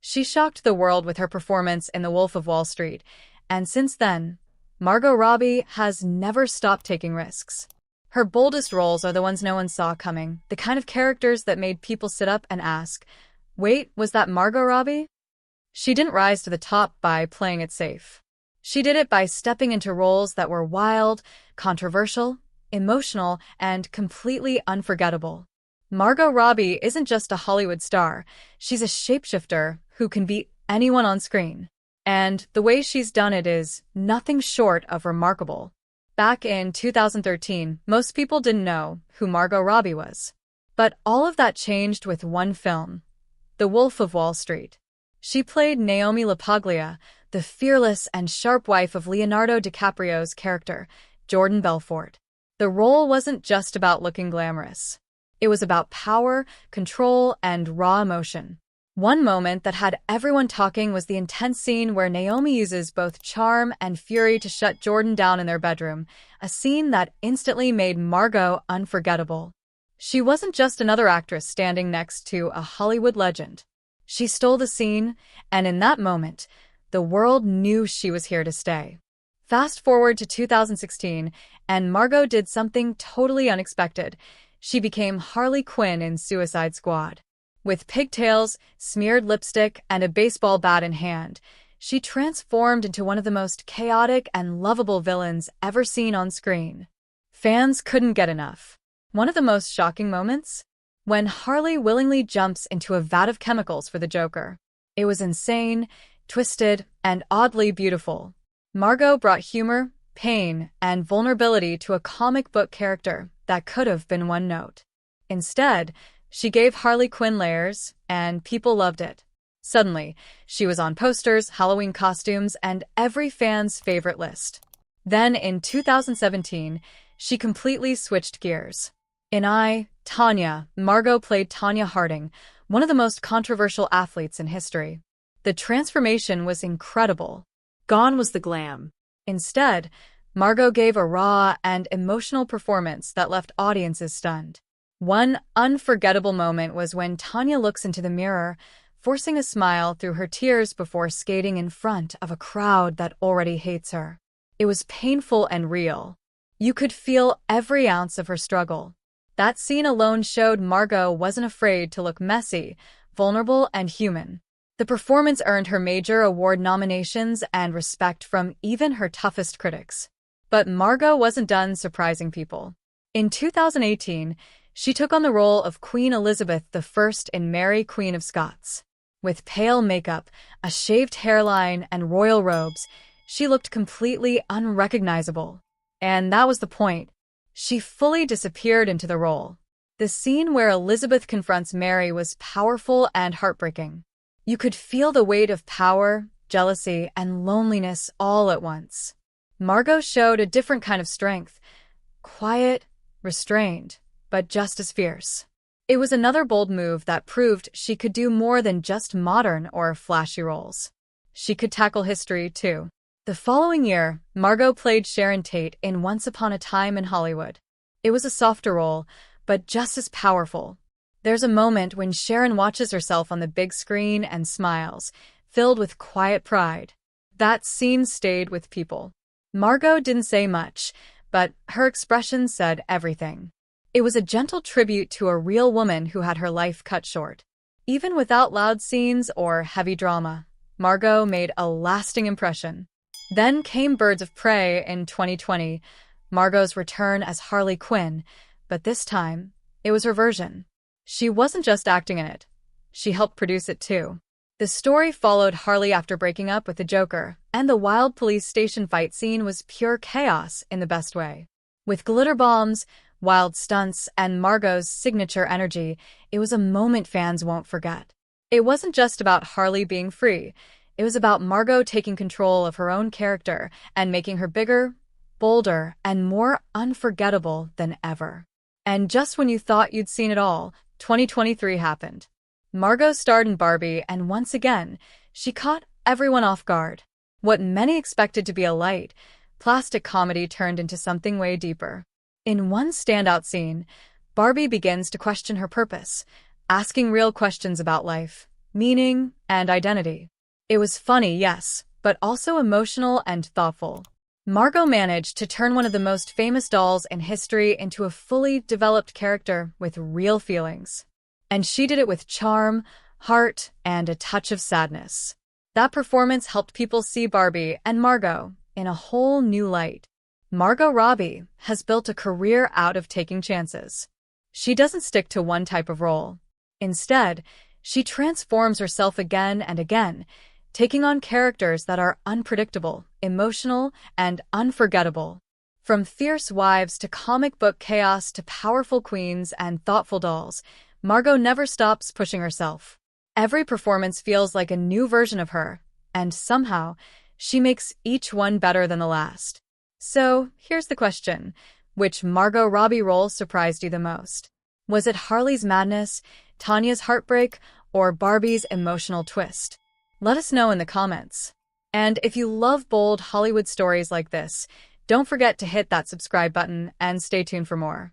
She shocked the world with her performance in The Wolf of Wall Street, and since then, Margot Robbie has never stopped taking risks. Her boldest roles are the ones no one saw coming, the kind of characters that made people sit up and ask, "Wait, was that Margot Robbie?" She didn't rise to the top by playing it safe. She did it by stepping into roles that were wild, controversial, emotional, and completely unforgettable. Margot Robbie isn't just a Hollywood star, she's a shapeshifter who can beat anyone on screen. And the way she's done it is nothing short of remarkable. Back in 2013, most people didn't know who Margot Robbie was. But all of that changed with one film, The Wolf of Wall Street. She played Naomi LaPaglia, the fearless and sharp wife of Leonardo DiCaprio's character, Jordan Belfort. The role wasn't just about looking glamorous. It was about power, control, and raw emotion. One moment that had everyone talking was the intense scene where Naomi uses both charm and fury to shut Jordan down in their bedroom, a scene that instantly made Margot unforgettable. She wasn't just another actress standing next to a Hollywood legend. She stole the scene, and in that moment, the world knew she was here to stay. Fast forward to 2016, and Margot did something totally unexpected. She became Harley Quinn in Suicide Squad. With pigtails, smeared lipstick, and a baseball bat in hand, she transformed into one of the most chaotic and lovable villains ever seen on screen. Fans couldn't get enough. One of the most shocking moments? When Harley willingly jumps into a vat of chemicals for the Joker. It was insane, twisted, and oddly beautiful. Margot brought humor, pain, and vulnerability to a comic book character that could have been one note. Instead, she gave Harley Quinn layers, and people loved it. Suddenly, she was on posters, Halloween costumes, and every fan's favorite list. Then, in 2017, she completely switched gears. In I, Tanya, Margot played Tanya Harding, one of the most controversial athletes in history. The transformation was incredible. Gone was the glam. Instead, Margot gave a raw and emotional performance that left audiences stunned. One unforgettable moment was when Tanya looks into the mirror, forcing a smile through her tears before skating in front of a crowd that already hates her. It was painful and real. You could feel every ounce of her struggle. That scene alone showed Margot wasn't afraid to look messy, vulnerable, and human. The performance earned her major award nominations and respect from even her toughest critics. But Margot wasn't done surprising people. In 2018, she took on the role of Queen Elizabeth I in Mary, Queen of Scots. With pale makeup, a shaved hairline, and royal robes, she looked completely unrecognizable. And that was the point. She fully disappeared into the role. The scene where Elizabeth confronts Mary was powerful and heartbreaking. You could feel the weight of power, jealousy, and loneliness all at once. Margot showed a different kind of strength. Quiet, restrained, but just as fierce. It was another bold move that proved she could do more than just modern or flashy roles. She could tackle history, too. The following year, Margot played Sharon Tate in Once Upon a Time in Hollywood. It was a softer role, but just as powerful. There's a moment when Sharon watches herself on the big screen and smiles, filled with quiet pride. That scene stayed with people. Margot didn't say much, but her expression said everything. It was a gentle tribute to a real woman who had her life cut short. Even without loud scenes or heavy drama, Margot made a lasting impression. Then came Birds of Prey in 2020, Margot's return as Harley Quinn, but this time, it was her version. She wasn't just acting in it. She helped produce it too. The story followed Harley after breaking up with the Joker, and the wild police station fight scene was pure chaos in the best way. With glitter bombs, wild stunts, and Margot's signature energy, it was a moment fans won't forget. It wasn't just about Harley being free. It was about Margot taking control of her own character and making her bigger, bolder, and more unforgettable than ever. And just when you thought you'd seen it all, 2023 happened. Margot starred in Barbie, and once again, she caught everyone off guard. What many expected to be a light, plastic comedy turned into something way deeper. In one standout scene, Barbie begins to question her purpose, asking real questions about life, meaning, and identity. It was funny, yes, but also emotional and thoughtful. Margot managed to turn one of the most famous dolls in history into a fully developed character with real feelings. And she did it with charm, heart, and a touch of sadness. That performance helped people see Barbie and Margot in a whole new light. Margot Robbie has built a career out of taking chances. She doesn't stick to one type of role. Instead, she transforms herself again and again, taking on characters that are unpredictable, emotional, and unforgettable. From fierce wives to comic book chaos to powerful queens and thoughtful dolls, Margot never stops pushing herself. Every performance feels like a new version of her, and somehow, she makes each one better than the last. So, here's the question. Which Margot Robbie role surprised you the most? Was it Harley's madness, Tanya's heartbreak, or Barbie's emotional twist? Let us know in the comments. And if you love bold Hollywood stories like this, don't forget to hit that subscribe button and stay tuned for more.